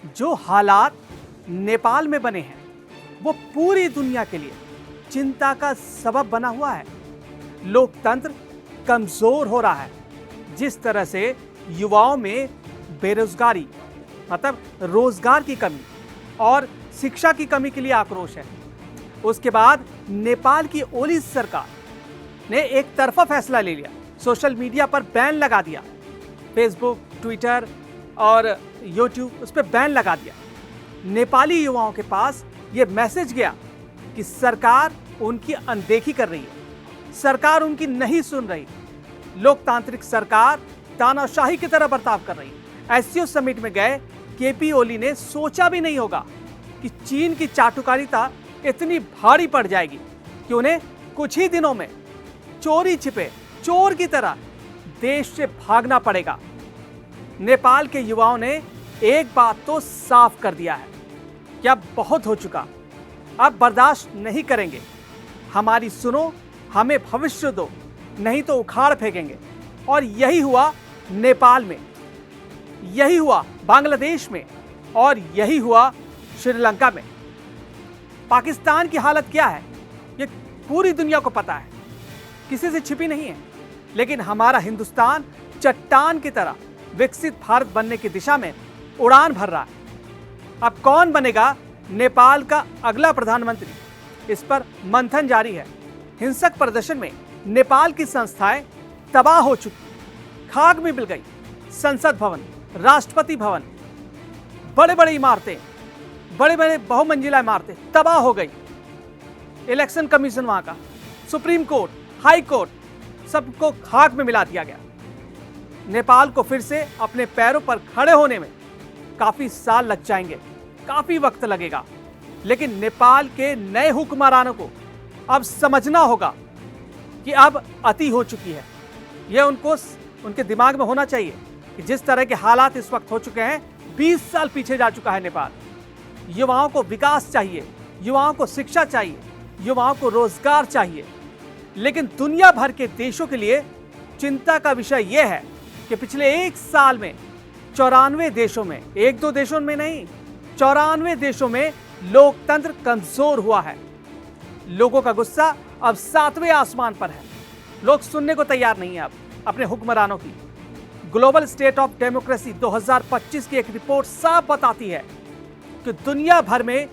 जो हालात नेपाल में बने हैं वो पूरी दुनिया के लिए चिंता का सबब बना हुआ है। लोकतंत्र कमजोर हो रहा है। जिस तरह से युवाओं में बेरोजगारी मतलब रोजगार की कमी और शिक्षा की कमी के लिए आक्रोश है, उसके बाद नेपाल की ओली सरकार ने एक तरफा फैसला ले लिया, सोशल मीडिया पर बैन लगा दिया, फेसबुक, ट्विटर और यूट्यूब उस पर बैन लगा दिया। नेपाली युवाओं के पास ये मैसेज गया कि सरकार उनकी अनदेखी कर रही है, सरकार उनकी नहीं सुन रही, लोकतांत्रिक सरकार तानाशाही की तरह बर्ताव कर रही है। एससीओ समिट में गए केपी ओली ने सोचा भी नहीं होगा कि चीन की चाटुकारिता इतनी भारी पड़ जाएगी कि उन्हें कुछ ही दिनों में चोरी छिपे चोर की तरह देश से भागना पड़ेगा। नेपाल के युवाओं ने एक बात तो साफ कर दिया है कि अब बहुत हो चुका, अब बर्दाश्त नहीं करेंगे, हमारी सुनो, हमें भविष्य दो, नहीं तो उखाड़ फेंकेंगे। और यही हुआ नेपाल में, यही हुआ बांग्लादेश में और यही हुआ श्रीलंका में। पाकिस्तान की हालत क्या है ये पूरी दुनिया को पता है, किसी से छिपी नहीं है। लेकिन हमारा हिंदुस्तान चट्टान की तरह विकसित भारत बनने की दिशा में उड़ान भर रहा है। अब कौन बनेगा नेपाल का अगला प्रधानमंत्री, इस पर मंथन जारी है। हिंसक प्रदर्शन में नेपाल की संस्थाएं तबाह हो चुकी, खाक में मिल गई। संसद भवन, राष्ट्रपति भवन, बड़े बड़े इमारतें, बड़े बड़े बहुमंजिला इमारतें तबाह हो गई। इलेक्शन कमीशन वहां का, सुप्रीम कोर्ट, हाई कोर्ट, सबको खाक में मिला दिया गया। नेपाल को फिर से अपने पैरों पर खड़े होने में काफी साल लग जाएंगे, काफी वक्त लगेगा। लेकिन नेपाल के नए हुक्मरानों को अब समझना होगा कि अब अति हो चुकी है। यह उनके दिमाग में होना चाहिए कि जिस तरह के हालात इस वक्त हो चुके हैं, 20 साल पीछे जा चुका है नेपाल। युवाओं को विकास चाहिए, युवाओं को शिक्षा चाहिए, युवाओं को रोजगार चाहिए। लेकिन दुनिया भर के देशों के लिए चिंता का विषय यह है कि पिछले एक साल में 94 देशों में, एक दो देशों में नहीं, 94 देशों में लोकतंत्र कमजोर हुआ है। लोगों का गुस्सा अब 7वें आसमान पर है। लोग सुनने को तैयार नहीं है अब अपने हुक्मरानों की। ग्लोबल स्टेट ऑफ डेमोक्रेसी 2025 की एक रिपोर्ट साफ बताती है कि दुनिया भर में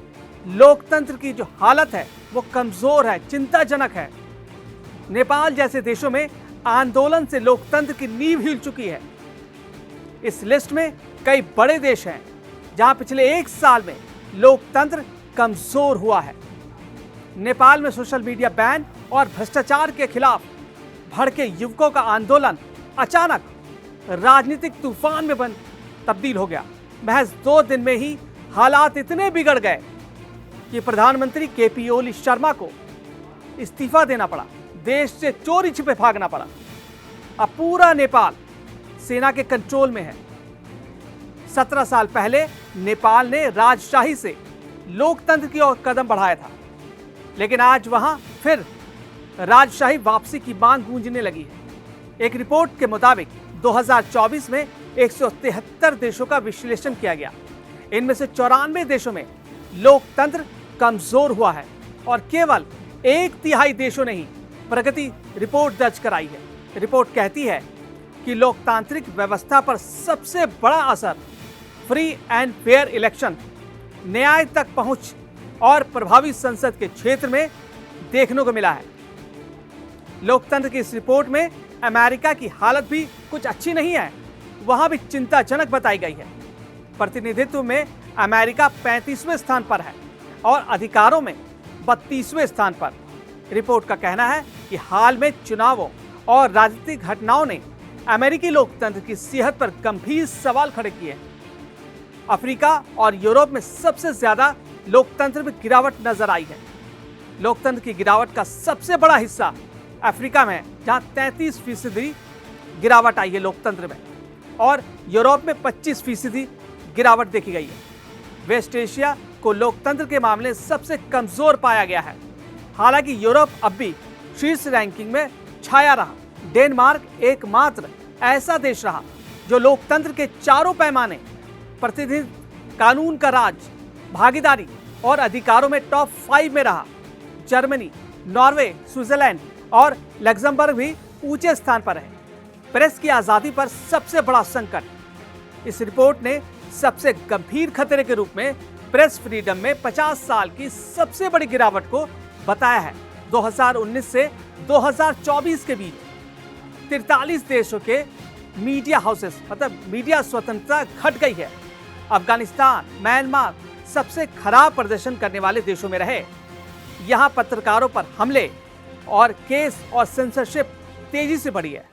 लोकतंत्र की जो हालत है वो कमजोर है, चिंताजनक है। नेपाल जैसे देशों में आंदोलन से लोकतंत्र की नींव हिल चुकी है। इस लिस्ट में कई बड़े देश हैं जहां पिछले एक साल में लोकतंत्र कमजोर हुआ है। नेपाल में सोशल मीडिया बैन और भ्रष्टाचार के खिलाफ भड़के युवकों का आंदोलन अचानक राजनीतिक तूफान में तब्दील हो गया। महज 2 दिन में ही हालात इतने बिगड़ गए कि प्रधानमंत्री केपी ओली शर्मा को इस्तीफा देना पड़ा, देश से चोरी छिपे भागना पड़ा। अब पूरा नेपाल सेना के कंट्रोल में है। 17 साल पहले नेपाल ने राजशाही से लोकतंत्र की ओर कदम बढ़ाया था, लेकिन आज वहां फिर राजशाही वापसी की मांग गूंजने लगी है। एक रिपोर्ट के मुताबिक 2024 में 173 देशों का विश्लेषण किया गया। इनमें से 94 देशों में लोकतंत्र कमजोर हुआ है और केवल 1/3 देशों ने ही प्रगति रिपोर्ट दर्ज कराई है। रिपोर्ट कहती है कि लोकतांत्रिक व्यवस्था पर सबसे बड़ा असर फ्री एंड फेयर इलेक्शन, न्याय तक पहुंच और प्रभावी संसद के क्षेत्र में देखने को मिला है। लोकतंत्र की इस रिपोर्ट में अमेरिका की हालत भी कुछ अच्छी नहीं है, वहां भी चिंताजनक बताई गई है। प्रतिनिधित्व में अमेरिका 35वें स्थान पर है और अधिकारों में 32वें स्थान पर। रिपोर्ट का कहना है कि हाल में चुनावों और राजनीतिक घटनाओं ने अमेरिकी लोकतंत्र की सेहत पर गंभीर सवाल खड़े किए हैं। अफ्रीका और यूरोप में सबसे ज्यादा लोकतंत्र में गिरावट नजर आई है। लोकतंत्र की गिरावट का सबसे बड़ा हिस्सा अफ्रीका में है, जहां 33% गिरावट आई है लोकतंत्र में, और यूरोप में 25% गिरावट देखी गई है। वेस्ट एशिया को लोकतंत्र के मामले सबसे कमजोर पाया गया है। हालांकि यूरोप अब भी शीर्ष रैंकिंग में छाया रहा। डेनमार्क एकमात्र ऐसा देश रहा जो लोकतंत्र के चारों पैमाने कानून का राज, भागीदारी और अधिकारों में टॉप 5 में रहा। जर्मनी, नॉर्वे, स्विट्जरलैंड और लग्जमबर्ग भी ऊंचे स्थान पर है। प्रेस की आजादी पर सबसे बड़ा संकट। इस रिपोर्ट ने सबसे गंभीर खतरे के रूप में प्रेस फ्रीडम में 50 साल की सबसे बड़ी गिरावट को बताया है। 2019 से 2024 के बीच 43 देशों के मीडिया हाउसेस मतलब मीडिया स्वतंत्रता घट गई है। अफगानिस्तान, म्यांमार सबसे खराब प्रदर्शन करने वाले देशों में रहे। यहां पत्रकारों पर हमले और केस और सेंसरशिप तेजी से बढ़ी है।